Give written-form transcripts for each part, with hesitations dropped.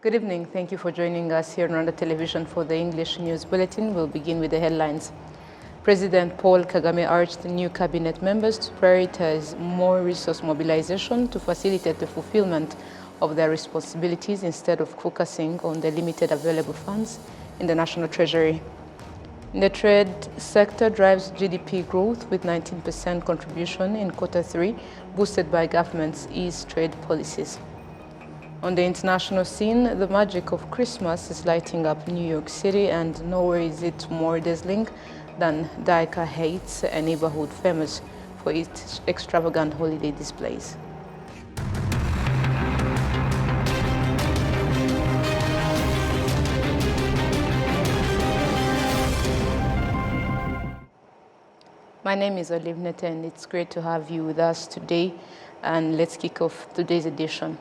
Good evening. Thank you for joining us here on Rwanda Television for the English News Bulletin. We'll begin with the headlines. President Paul Kagame urged the new cabinet members to prioritize more resource mobilization to facilitate the fulfillment of their responsibilities instead of focusing on the limited available funds in the National Treasury. The trade sector drives GDP growth with 19% contribution in Q3, boosted by government's ease trade policies. On the international scene, the magic of Christmas is lighting up New York City, and nowhere is it more dazzling than Daika Heights, a neighborhood famous for its extravagant holiday displays. My name is Olive Nete, and it's great to have you with us today. And let's kick off today's edition.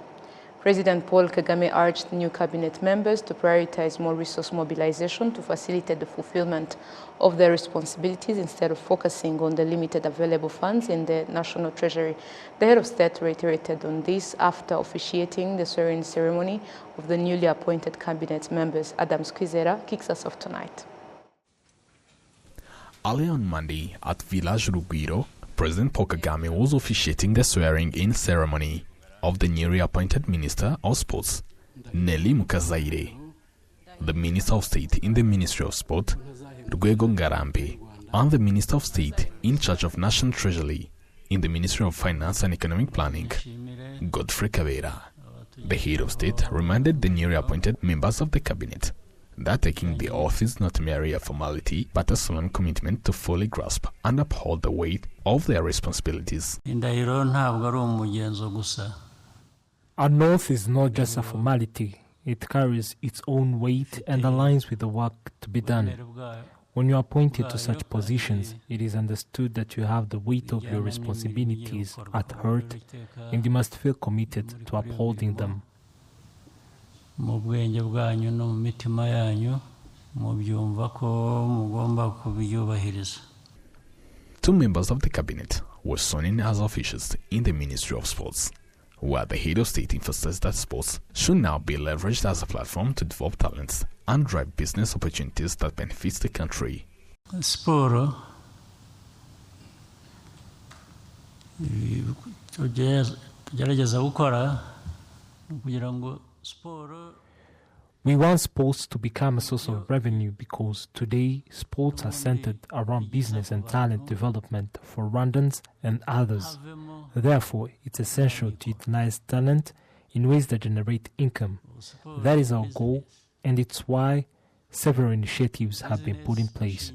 President Paul Kagame urged new cabinet members to prioritize more resource mobilization to facilitate the fulfillment of their responsibilities instead of focusing on the limited available funds in the National Treasury. The head of state reiterated on this after officiating the swearing ceremony of the newly appointed cabinet members. Adam Squizera kicks us off tonight. Early on Monday at Village Rugwiro, President Paul Kagame was officiating the swearing-in ceremony of the newly appointed Minister of Sports, Nelly Mukazaire, the Minister of State in the Ministry of Sport, Rwego Ngarambe, and the Minister of State in charge of National Treasury in the Ministry of Finance and Economic Planning, Godfrey Kabera. The head of state reminded the newly appointed members of the cabinet that taking the oath is not merely a formality, but a solemn commitment to fully grasp and uphold the weight of their responsibilities. An oath is not just a formality. It carries its own weight and aligns with the work to be done. When you are appointed to such positions, it is understood that you have the weight of your responsibilities at heart, and you must feel committed to upholding them. Two members of the cabinet were sworn in as officials in the Ministry of Sports, where the head of state emphasized that sports should now be leveraged as a platform to develop talents and drive business opportunities that benefits the country. Sport We want sports to become a source of revenue because today sports are centered around business and talent development for Rwandans and others. Therefore, it's essential to utilize talent in ways that generate income. That is our goal, and it's why several initiatives have been put in place.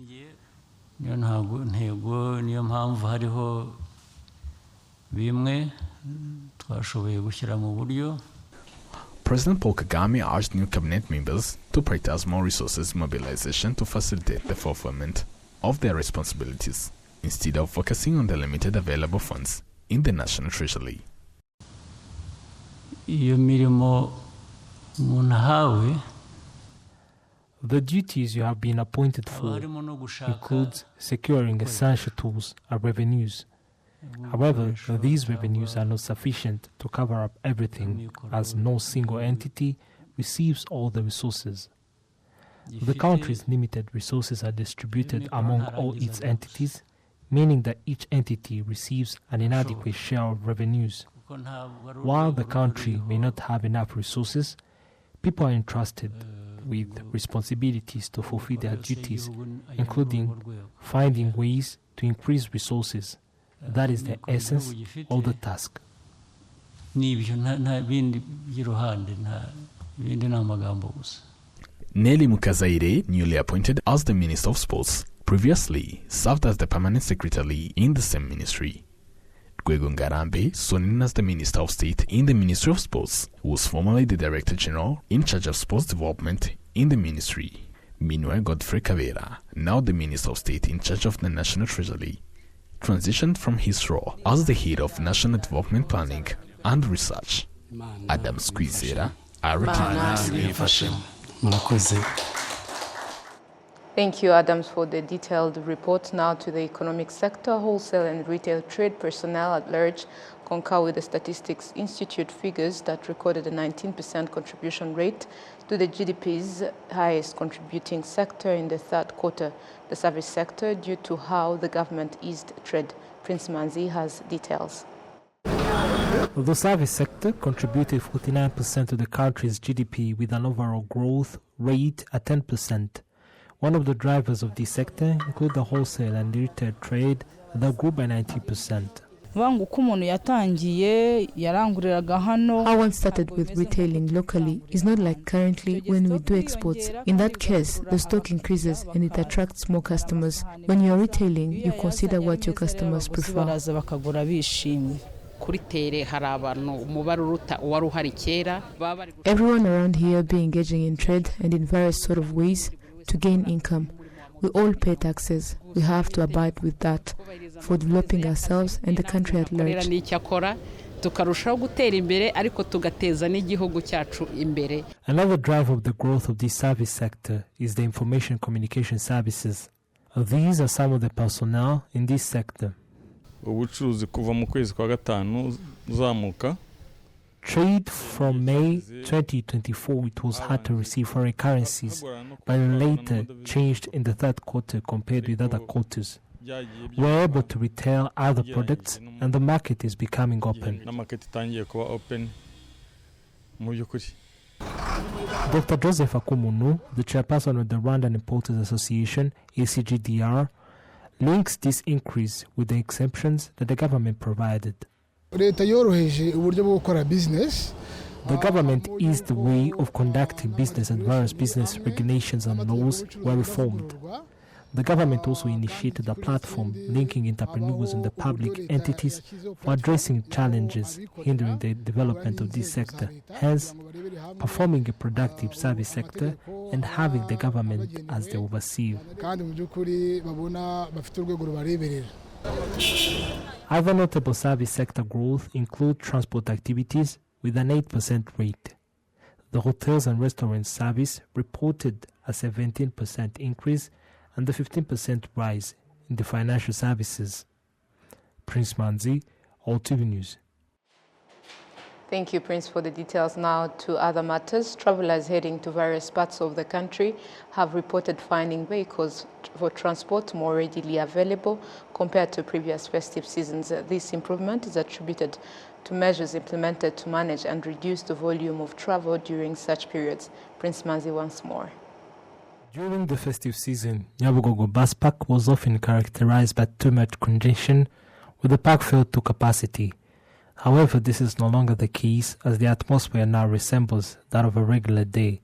President Paul Kagame urged new cabinet members to prioritize more resources mobilization to facilitate the fulfillment of their responsibilities, instead of focusing on the limited available funds in the National Treasury. The duties you have been appointed for includes securing essential tools and revenues. However, these revenues are not sufficient to cover up everything, as no single entity receives all the resources. The country's limited resources are distributed among all its entities, meaning that each entity receives an inadequate share of revenues. While the country may not have enough resources, people are entrusted with responsibilities to fulfill their duties, including finding ways to increase resources. That is the essence of the task. Nelly Mukazaire, newly appointed as the Minister of Sports, previously served as the Permanent Secretary in the same ministry. Rwego Ngarambe, sworn in as the Minister of State in the Ministry of Sports, was formerly the Director General in charge of sports development in the ministry. Meanwhile, Godfrey Kabera, now the Minister of State in charge of the National Treasury, transitioned from his role as the head of National Development Planning and Research. Adam Squizera, RwandaTV. Thank you, Adams, for the detailed report. Now to the economic sector. Wholesale and retail trade personnel at large concur with the Statistics Institute figures that recorded a 19% contribution rate to the GDP's highest contributing sector in the third quarter, the service sector, due to how the government eased trade. Prince Manzi has details. The service sector contributed 49% to the country's GDP with an overall growth rate at 10%. One of the drivers of this sector include the wholesale and retail trade that grew by 90%. How one started with retailing locally is not like currently when we do exports. In that case, the stock increases and it attracts more customers. When you are retailing, you consider what your customers prefer. Everyone around here be engaging in trade and in various sort of ways to gain income. We all pay taxes. We have to abide with that for developing ourselves and the country at large. Another driver of the growth of this service sector is the information communication services. These are some of the personnel in this sector. Trade from May 2024, it was hard to receive foreign currencies, but later changed in the third quarter compared with other quarters. We're able to retail other products and the market is becoming open. Dr. Joseph Akumunu, the chairperson of the Rwandan Importers Association, ACGDR, links this increase with the exemptions that the government provided. The government eased the way of conducting business and various business regulations and laws were reformed. The government also initiated a platform linking entrepreneurs and the public entities for addressing challenges hindering the development of this sector, hence performing a productive service sector and having the government as the overseer. Other notable service sector growth include transport activities with an 8% rate. The hotels and restaurants service reported a 17% increase and a 15% rise in the financial services. Prince Manzi, RwandaTV News. Thank you, Prince, for the details. Now to other matters. Travelers heading to various parts of the country have reported finding vehicles for transport more readily available compared to previous festive seasons. This improvement is attributed to measures implemented to manage and reduce the volume of travel during such periods. Prince Manzi once more. During the festive season, Nyabugogo bus park was often characterized by too much congestion, with the park filled to capacity. However, this is no longer the case as the atmosphere now resembles that of a regular day.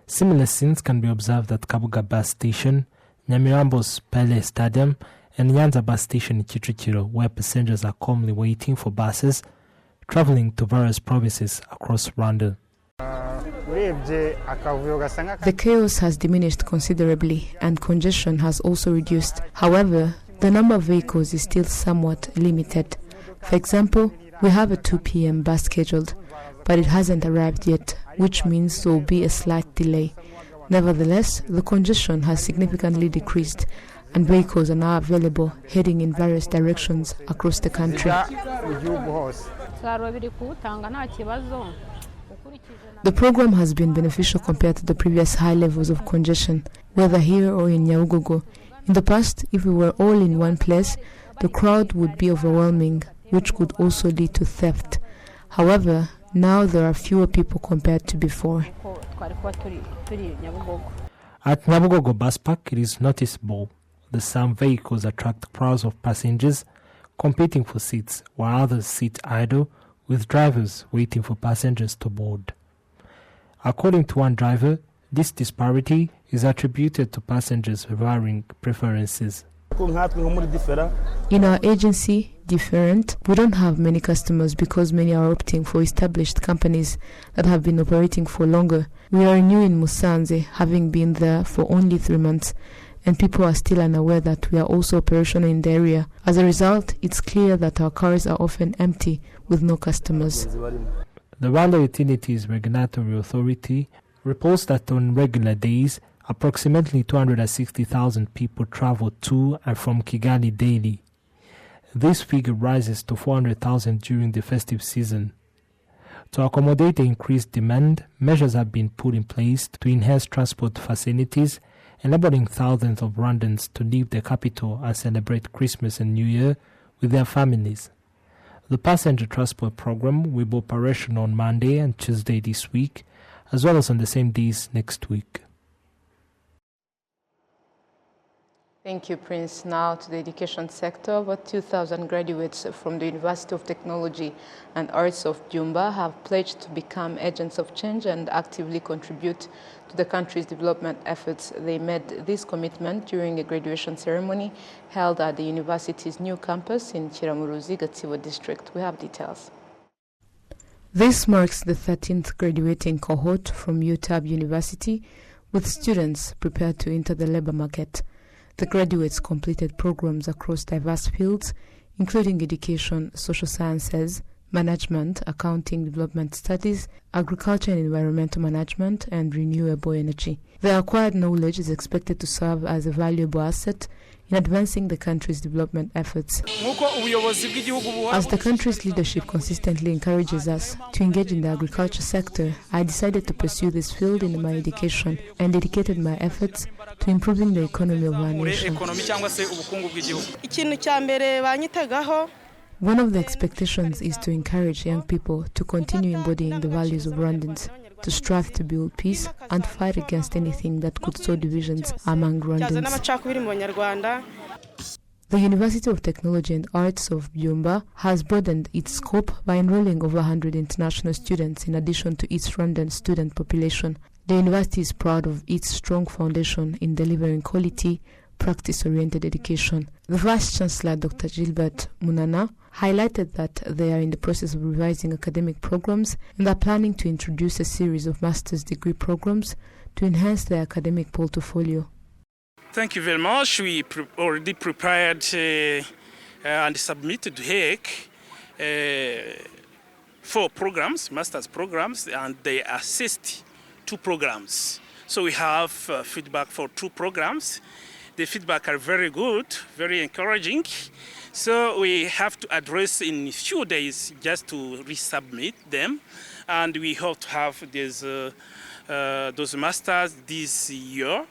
Similar scenes can be observed at Kabuga bus station, Nyamirambo's Pele Stadium, and Nyanza bus station in Kicukiro, where passengers are calmly waiting for buses traveling to various provinces across Rwanda. The chaos has diminished considerably and congestion has also reduced. However, the number of vehicles is still somewhat limited. For example, we have a 2 p.m. bus scheduled, but it hasn't arrived yet, which means there will be a slight delay. Nevertheless, the congestion has significantly decreased and vehicles are now available heading in various directions across the country. The program has been beneficial compared to the previous high levels of congestion, whether here or in Nyabugogo. In the past, if we were all in one place, the crowd would be overwhelming, which could also lead to theft. However, now there are fewer people compared to before. At Nyabugogo bus park, it is noticeable that some vehicles attract crowds of passengers competing for seats, while others sit idle with drivers waiting for passengers to board. According to one driver, this disparity is attributed to passengers' varying preferences. In our agency, Different, we don't have many customers because many are opting for established companies that have been operating for longer. We are new in Musanze, having been there for only 3 months, and people are still unaware that we are also operational in the area. As a result, it's clear that our cars are often empty with no customers. The Rwanda Utilities Regulatory Authority reports that on regular days, approximately 260,000 people travel to and from Kigali daily. This figure rises to 400,000 during the festive season. To accommodate the increased demand, measures have been put in place to enhance transport facilities, enabling thousands of Rwandans to leave the capital and celebrate Christmas and New Year with their families. The passenger transport program will be operational on Monday and Tuesday this week, as well as on the same days next week. Thank you, Prince. Now to the education sector. Over 2,000 graduates from the University of Technology and Arts of Byumba have pledged to become agents of change and actively contribute to the country's development efforts. They made this commitment during a graduation ceremony held at the university's new campus in Kiramuruzi, Gatsibo district. We have details. This marks the 13th graduating cohort from UTAB University, with students prepared to enter the labor market. The graduates completed programs across diverse fields, including education, social sciences, management, accounting, development studies, agriculture and environmental management, and renewable energy. The acquired knowledge is expected to serve as a valuable asset in advancing the country's development efforts. As the country's leadership consistently encourages us to engage in the agriculture sector, I decided to pursue this field in my education and dedicated my efforts to improving the economy of our nation. One of the expectations is to encourage young people to continue embodying the values of Rwandans, to strive to build peace and fight against anything that could sow divisions among Rwandans. The University of Technology and Arts of Byumba has broadened its scope by enrolling over 100 international students in addition to its Rwandan student population. The university is proud of its strong foundation in delivering quality, practice-oriented education. The Vice-Chancellor, Dr. Gilbert Munana, highlighted that they are in the process of revising academic programs and are planning to introduce a series of master's degree programs to enhance their academic portfolio. Thank you very much. We already prepared and submitted HEC 4 programs, master's programs, and they assist 2 programs. So we have feedback for 2 programs. The feedback are very good, very encouraging. So we have to address in a few days just to resubmit them. And we hope to have those masters this year,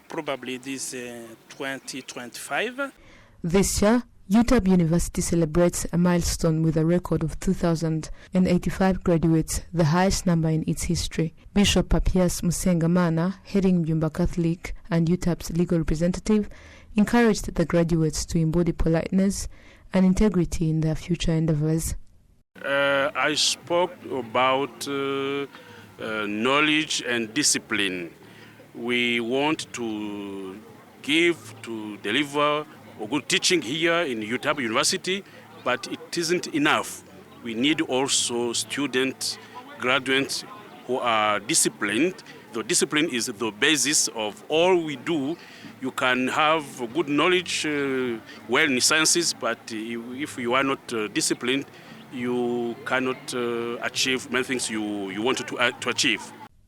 probably this 2025. This year, UTAB University celebrates a milestone with a record of 2,085 graduates, the highest number in its history. Bishop Papias Musengamana, heading Byumba Catholic and UTAB's legal representative, encouraged the graduates to embody politeness and integrity in their future endeavors. I spoke about knowledge and discipline. We want to deliver a good teaching here in UTAB University, but it isn't enough. We need also students, graduates who are disciplined. The discipline is the basis of all we do. You can have good knowledge, well in sciences, but if you are not disciplined, you cannot achieve many things you wanted to achieve.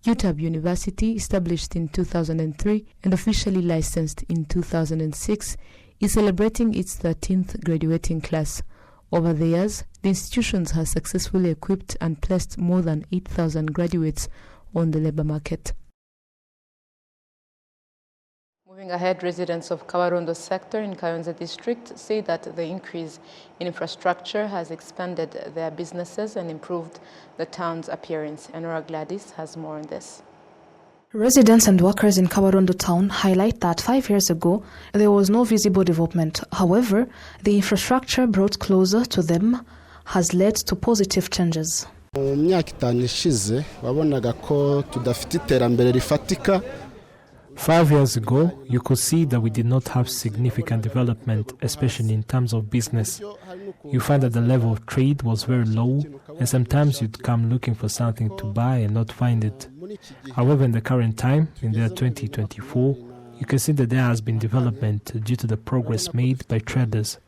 UTAB University, established in 2003 and officially licensed in 2006, is celebrating its 13th graduating class. Over the years, the institution has successfully equipped and placed more than 8,000 graduates on the labor market. Moving ahead, residents of Kabarondo sector in Kayonza district say that the increase in infrastructure has expanded their businesses and improved the town's appearance. Enora Gladys has more on this. Residents and workers in Kabarondo town highlight that 5 years ago there was no visible development. However, the infrastructure brought closer to them has led to positive changes. Mu myaka 5 ishize wabonaga ko tudafite iterambere rifatika. 5 years ago, you could see that we did not have significant development, especially in terms of business. You find that the level of trade was very low, and sometimes you'd come looking for something to buy and not find it. However, in the current time, in the year 2024, you can see that there has been development due to the progress made by traders.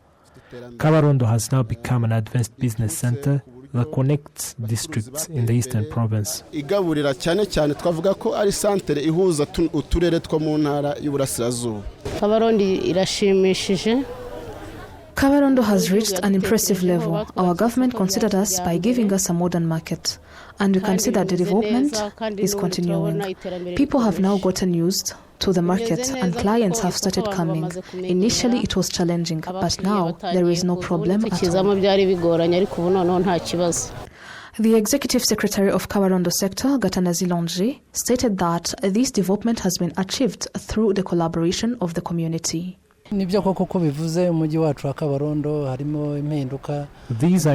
Kabarondo has now become an advanced business center that connects districts in the eastern province. Igaburira cyane cyane twavuga ko ari santere ihuza uturere two mu ntara y'Uburasirazuba. Kabarondo irashimishije. Kabarondo has reached an impressive level. Our government considered us by giving us a modern market. And we can see that the development is continuing. People have now gotten used to the market and clients have started coming. Initially it was challenging, but now there is no problem at all. The Executive Secretary of Kabarondo Sector, Gatanazi Longi, stated that this development has been achieved through the collaboration of the community. These are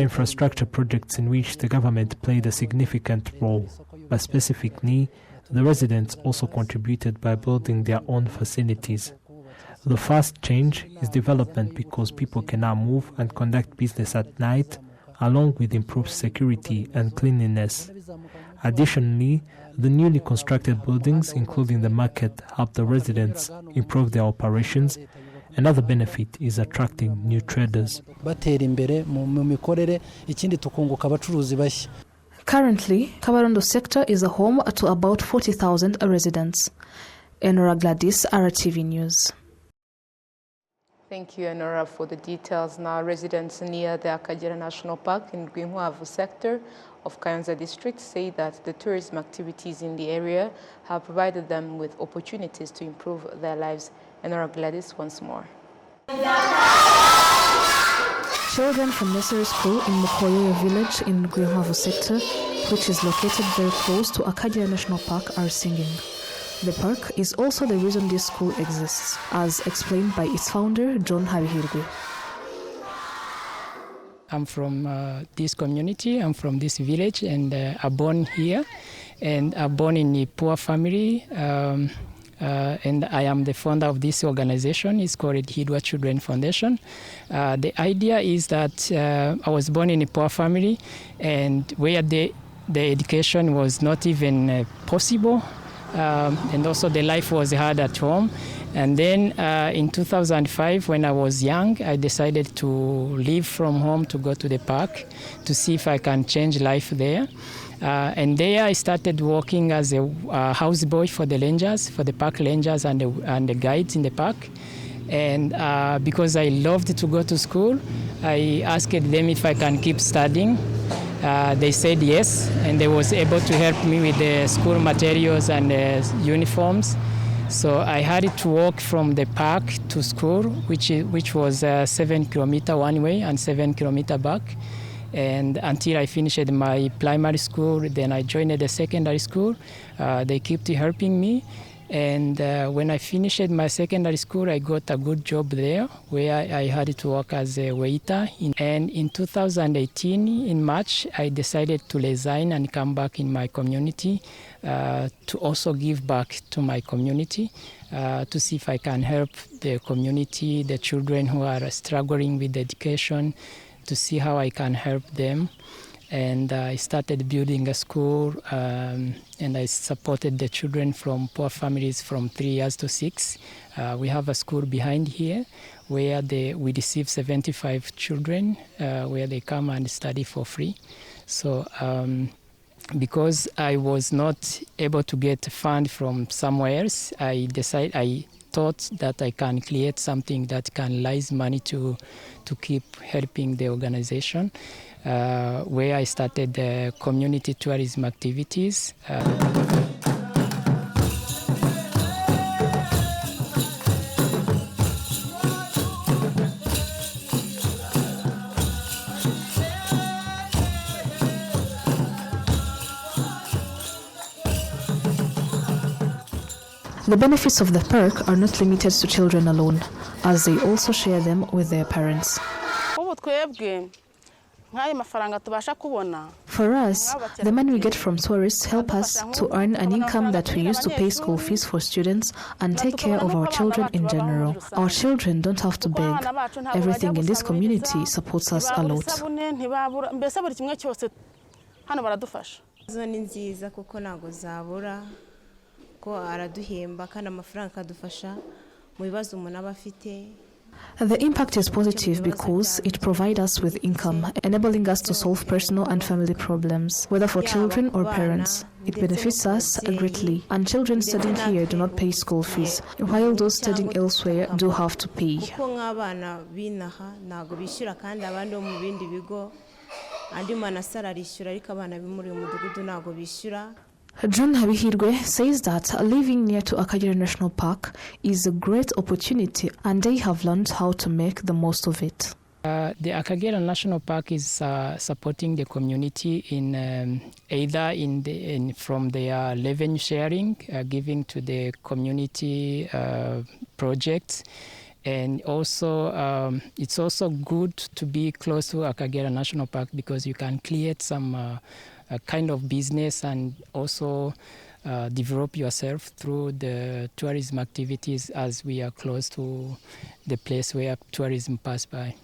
infrastructure projects in which the government played a significant role, but specifically, the residents also contributed by building their own facilities. The first change is development because people can now move and conduct business at night, along with improved security and cleanliness. Additionally, the newly constructed buildings, including the market, help the residents improve their operations. Another benefit is attracting new traders. Currently, Kabarondo sector is a home to about 40,000 residents. Enora Gladys, RwandaTV News. Thank you, Enora, for the details. Now, residents near the Akagera National Park in Rwanda sector of Kayonza district say that the tourism activities in the area have provided them with opportunities to improve their lives. Enora Gladys once more. Children from nursery school in Mukoyoyo village in Rwanda sector, which is located very close to Akagera National Park, are singing. The park is also the reason this school exists, as explained by its founder, John Habihirwe. I'm from this community, I'm from this village, and I'm born here, and I'm born in a poor family, and I am the founder of this organization. It's called Hidwa Children Foundation. The idea is that I was born in a poor family, and where the education was not even possible, and also the life was hard at home. And then in 2005, when I was young, I decided to leave from home to go to the park to see if I can change life there. And there I started working as a houseboy for the rangers, for the park rangers and the guides in the park. And because I loved to go to school, I asked them if I can keep studying. They said yes, and they was able to help me with the school materials and uniforms. So I had to walk from the park to school, which was 7 kilometers one way and 7 kilometers back. And until I finished my primary school, then I joined the secondary school. They kept helping me. And when I finished my secondary school, I got a good job there where I had to work as a waiter. And in 2018, in March, I decided to resign and come back in my community to also give back to my community to see if I can help the community, the children who are struggling with education, to see how I can help them. And I started building a school, and I supported the children from poor families from 3 years to 6. We have a school behind here where we receive 75 children where they come and study for free. So because I was not able to get a fund from somewhere else, I thought that I can create something that can raise money to keep helping the organization. Where I started the community tourism activities. The benefits of the park are not limited to children alone, as they also share them with their parents. For us, the money we get from tourists help us to earn an income that we use to pay school fees for students and take care of our children in general. Our children don't have to beg. Everything in this community supports us a lot. The impact is positive because it provides us with income, enabling us to solve personal and family problems, whether for children or parents. It benefits us greatly, and children studying here do not pay school fees, while those studying elsewhere do have to pay. John Habihirwe says that living near to Akagera National Park is a great opportunity, and they have learned how to make the most of it. The Akagera National Park is supporting the community in either from their revenue sharing, giving to the community projects, and also it's also good to be close to Akagera National Park because you can create some kind of business and also develop yourself through the tourism activities as we are close to the place where tourism pass by.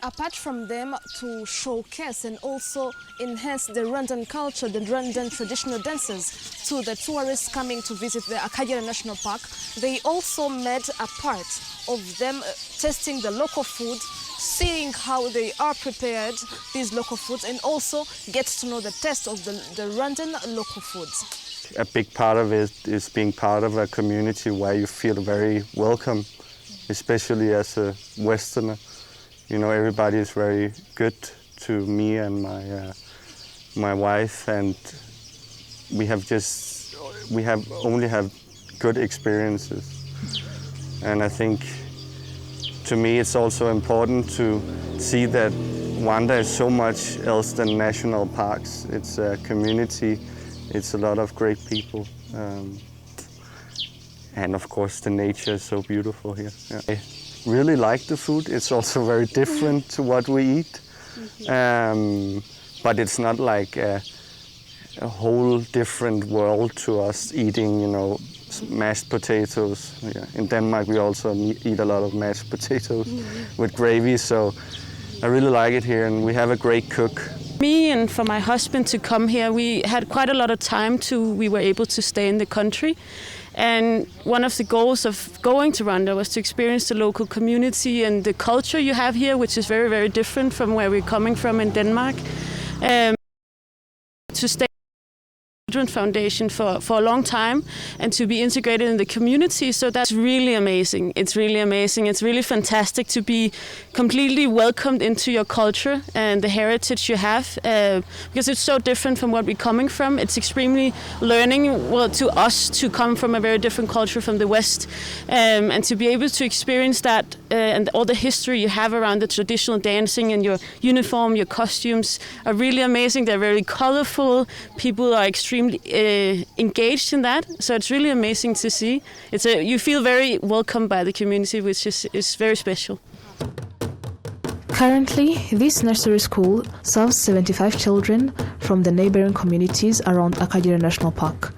Apart from them, to showcase and also enhance the Rwandan culture, the Rwandan traditional dances to the tourists coming to visit the Akagera National Park, they also made a part of them testing the local food, seeing how they are prepared, these local foods, and also get to know the taste of the Rwandan local foods. A big part of it is being part of a community where you feel very welcome, especially as a Westerner. You know, everybody is very good to me and my wife, and we have only had good experiences. And I think, to me, it's also important to see that Rwanda is so much else than national parks. It's a community, it's a lot of great people, and of course the nature is so beautiful here. Yeah. Really like the food. It's also very different to what we eat, but it's not like a whole different world to us eating, you know, mashed potatoes. Yeah. In Denmark we also eat a lot of mashed potatoes with gravy, so I really like it here, and we have a great cook. Me and for my husband to come here, we had quite a lot of time we were able to stay in the country. And one of the goals of going to Rwanda was to experience the local community and the culture you have here, which is very, very different from where we're coming from in Denmark. To stay Foundation for a long time and to be integrated in the community, so that's really amazing. It's really amazing. It's really fantastic to be completely welcomed into your culture and the heritage you have, because it's so different from what we're coming from. It's extremely learning, well, to us to come from a very different culture from the West, and to be able to experience that and all the history you have around the traditional dancing and your uniform, your costumes are really amazing. They're very colorful. People are extremely engaged in that, so it's really amazing to see. You feel very welcomed by the community, which is very special. Currently, this nursery school serves 75 children from the neighboring communities around Akagera National Park,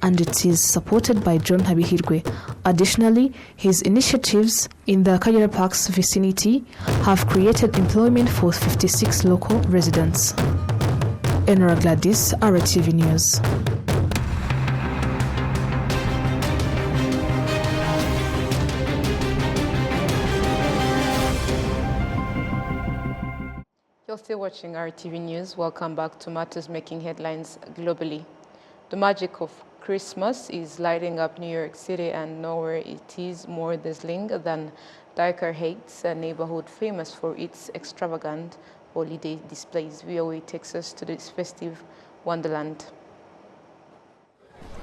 and it is supported by John Habihirwe. Additionally, his initiatives in the Akagera Park's vicinity have created employment for 56 local residents. Enora Gladys, RwandaTV News. You're still watching RwandaTV News. Welcome back to matters making headlines globally. The magic of Christmas is lighting up New York City, and nowhere it is more dazzling than Diker Heights, a neighborhood famous for its extravagant holiday displays. VOA takes us to this festive wonderland.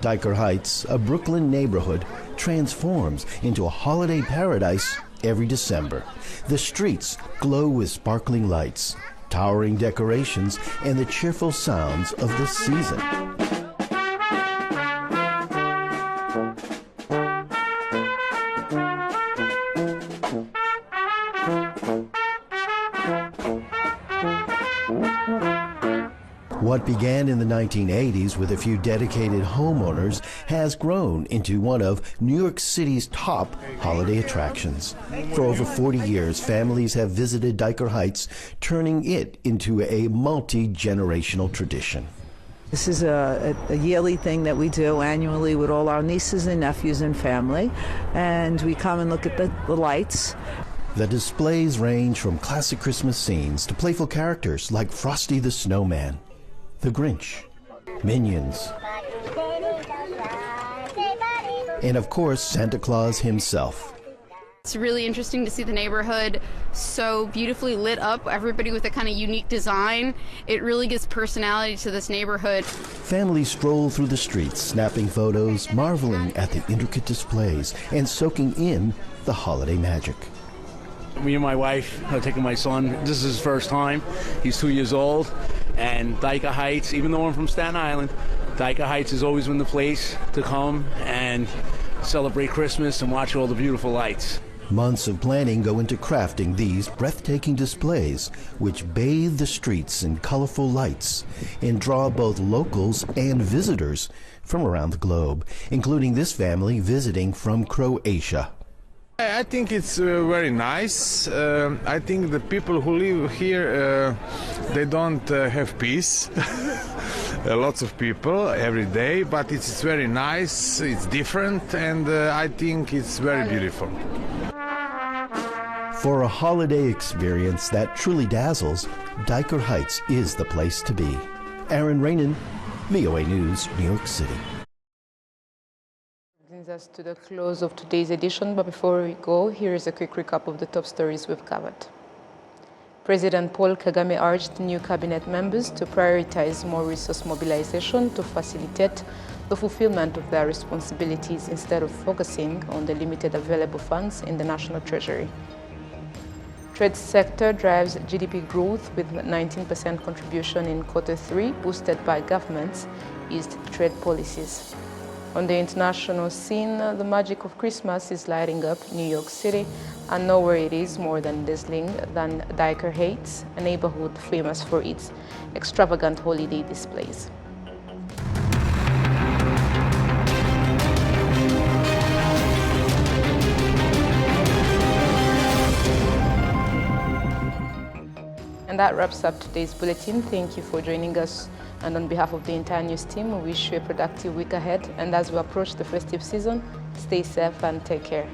Diker Heights, a Brooklyn neighborhood, transforms into a holiday paradise every December. The streets glow with sparkling lights, towering decorations, and the cheerful sounds of the season. What began in the 1980s with a few dedicated homeowners has grown into one of New York City's top holiday attractions. For over 40 years, families have visited Dyker Heights, turning it into a multi-generational tradition. This is a yearly thing that we do annually with all our nieces and nephews and family, and we come and look at the lights. The displays range from classic Christmas scenes to playful characters like Frosty the Snowman, the Grinch, Minions, and of course Santa Claus himself. It's really interesting to see the neighborhood so beautifully lit up, everybody with a kind of unique design. It really gives personality to this neighborhood. Families stroll through the streets, snapping photos, marveling at the intricate displays, and soaking in the holiday magic. Me and my wife are taking my son. This is his first time. He's 2 years old. And Dyker Heights, even though I'm from Staten Island, Dyker Heights has always been the place to come and celebrate Christmas and watch all the beautiful lights. Months of planning go into crafting these breathtaking displays, which bathe the streets in colorful lights and draw both locals and visitors from around the globe, including this family visiting from Croatia. I think it's very nice. I think the people who live here, they don't have peace. Lots of people every day, but it's very nice, it's different, and I think it's very beautiful. For a holiday experience that truly dazzles, Dyker Heights is the place to be. Aaron Rainin, VOA News, New York City. Brings us to the close of today's edition, but before we go, here is a quick recap of the top stories we've covered. President Paul Kagame urged new cabinet members to prioritize more resource mobilization to facilitate the fulfillment of their responsibilities instead of focusing on the limited available funds in the national treasury. Trade sector drives GDP growth with 19% contribution in Q3, boosted by government's eased trade policies. On the international scene, the magic of Christmas is lighting up New York City, and nowhere it is more dazzling than Dyker Heights, a neighborhood famous for its extravagant holiday displays. And that wraps up today's bulletin. Thank you for joining us. And on behalf of the entire news team, we wish you a productive week ahead. And as we approach the festive season, stay safe and take care.